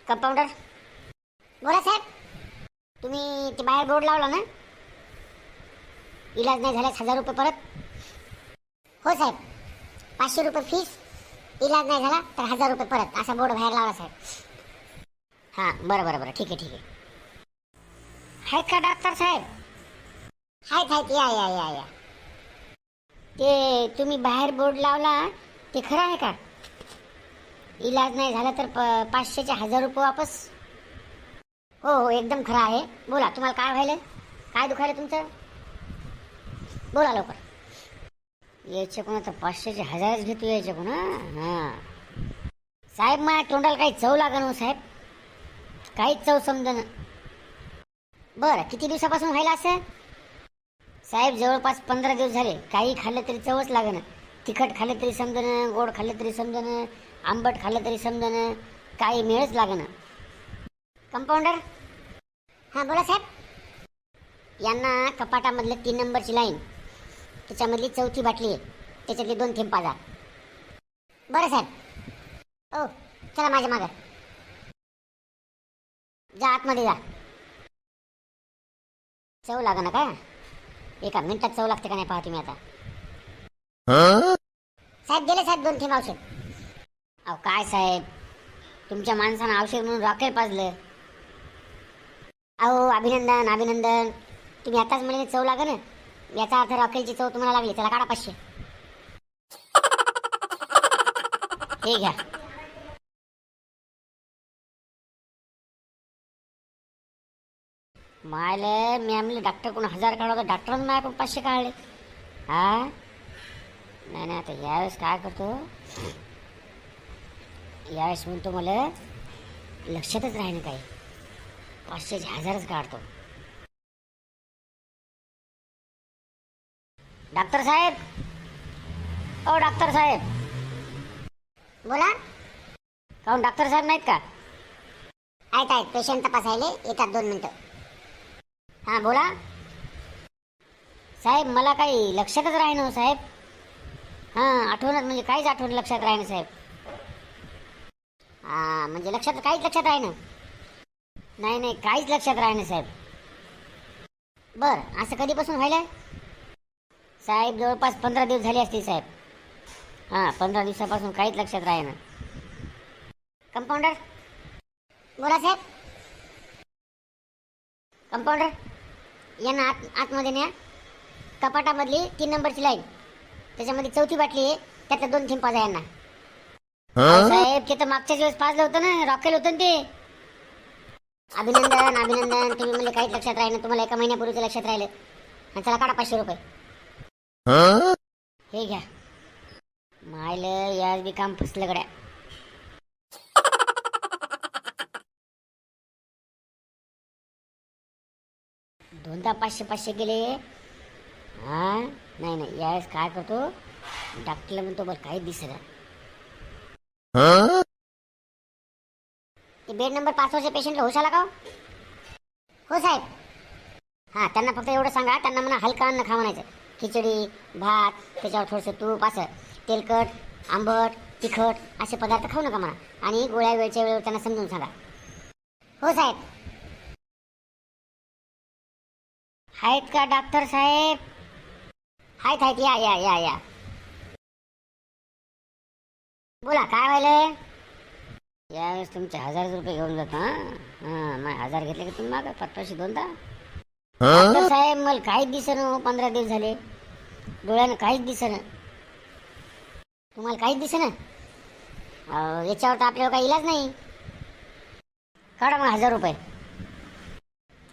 Compounder बोला साहेब. तुम्ही ते बाहेर बोर्ड लावला ना, इलाज नाही झाल्यास 1000 रुपये परत. हो साहेब, 500 रुपये फीस, इलाज नाही झाला तर 1000 रुपये परत, असा बोर्ड बाहेर लावला साहेब. हां बरं बरं बरं, ठीक आहे ठीक आहे. आहेत का डॉक्टर साहेब? आहेत, या या या या. ते तुम्ही बाहेर बोर्ड लावला ते खरं आहे का? इलाज नाही झाला तर 500चे 1000 रुपये वापस. हो हो, एकदम खरं आहे. बोला, तुम्हाला काय व्हायलं, काय दुखायलं तुमचं? बोला लवकर. यायचे कोणा तर 500चे 1000च घेतो यायचे कोणा. हां साहेब, माझ्या तोंडाला काही चव लागन हो साहेब, काहीच चव समजणं. बरं, किती दिवसापासून व्हायला असं? साहेब जवळपास 15 दिवस झाले. काही खाल्लं तरी चवच लागणं. तिखट खाल्लं तरी समजणं, गोड खाल्लं तरी समजणं, आंबट खाल्लं तरी समजणं, काही मेळच लागणं. कंपाऊंडर. हां बोला साहेब. यांना कपाटामधलं 3 नंबरची लाईन, त्याच्यामधली 4थी बाटली आहे, त्याच्यातली 2 थेंब पाजा. बरं साहेब. ओ चला माझ्या मागं, जा आतमध्ये जा. चव लागणं का? एका मिनिटात चव लागते का नाही पहा तुम्ही आता. साहेब गेले साहेब 2 थेंब औषध. अहो काय साहेब, तुमच्या माणसानं औषध म्हणून रॉकेल पाजलं. अहो अभिनंदन अभिनंदन, तुम्ही आताच म्हणे चव लागन, याचा अर्थ रॉकेलची चव तुम्हाला लागली. त्याला काढा 500. हे घ्या. मायले मी आम्ही डॉक्टर कोण 1000 काढवतो, डॉक्टरांनी माझ्याकडून 500 काढले. हा नाही नाही, आता यावेळेस काय करतो, यावेळेस म्हणतो मला लक्षातच राहीन काही, 500चे 1000च काढतो. डॉक्टर साहेब, ओ डॉक्टर साहेब. बोला. काहून डॉक्टर साहेब नाहीत का? आहेत, पेशंट तपासायले येतात, 2 मिनिटं. हां बोला साहेब. मला काही लक्षातच राहीन हो साहेब. हां आठवणच म्हणजे काहीच आठवण लक्षात राहीन साहेब. हां म्हणजे काहीच लक्षात राहीन. नाही नाही, काहीच लक्षात राहीन साहेब. बरं, असं कधीपासून व्हायलं साहेब? जवळपास 15 दिवस झाले असतील साहेब. हां 15 दिवसापासून काहीच लक्षात राहीन. कंपाऊंडर. बोला साहेब. कंपाऊंडर, यांना आतमध्ये न्या. कपाटामधली 3 नंबरची लाईन, त्याच्यामध्ये 4थी बाटली आहे, त्यातल्या 2 थेंब पाजा यांना. साहेब ते तर मागच्याच वेळेस पाजलं होतं ना, रॉकेल होतं ना ते. अभिनंदन अभिनंदन, तुम्ही म्हणजे काहीच लक्षात राहिलं, तुम्हाला 1 महिन्यापूर्वीच लक्षात राहिलं. आणि चला काढा 500 रुपये. हे घ्या. मायलं याच बी काम फसलं गड्या. दोनदा 500 गेले. हा नाही नाही, यावेळेस काय करतो, डॉक्टरला म्हणतो बरं काहीच दिसत. ते बेड नंबर 5 वरच्या पेशंटला होश आला का? हो साहेब. हां त्यांना फक्त एवढं सांगा, त्यांना म्हणा हलका अन्न खा म्हणायचं. खिचडी भात, त्याच्यावर थोडंसं तूप, असं तेलकट आंबट तिखट असे पदार्थ खाऊ नका म्हणा. आणि गोळ्या वेळच्या वेळेवर त्यांना समजून सांगा. हो साहेब. आहेत का डॉक्टर साहेब? आहेत, या या या या. बोला काय व्हायलंय? यावेळेस तुमचे 1000 रुपये घेऊन जातो. हां मग 1000 घेतले की तुम्ही मागा 500 दोनदा. डॉक्टर साहेब मला काहीच दिसेना, 15 दिवस झाले, डोळ्यानं काहीच दिसेना. तुम्हाला काहीच दिसेना? याच्यावर तर आपल्याला काही इलाज नाही. काढा मग 1000 रुपये.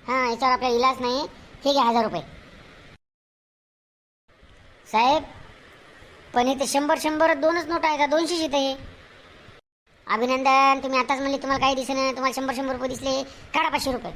हां याच्यावर आपल्याला इलाज नाही. ठीक आहे 1000 रुपये. साहेब पण इथे 100 2च नोट आहे का? 200 इथे. अभिनंदन, तुम्ही आताच म्हणले तुम्हाला काही दिसेना, तुम्हाला 100 रुपये दिसले. काढा 500 रुपये.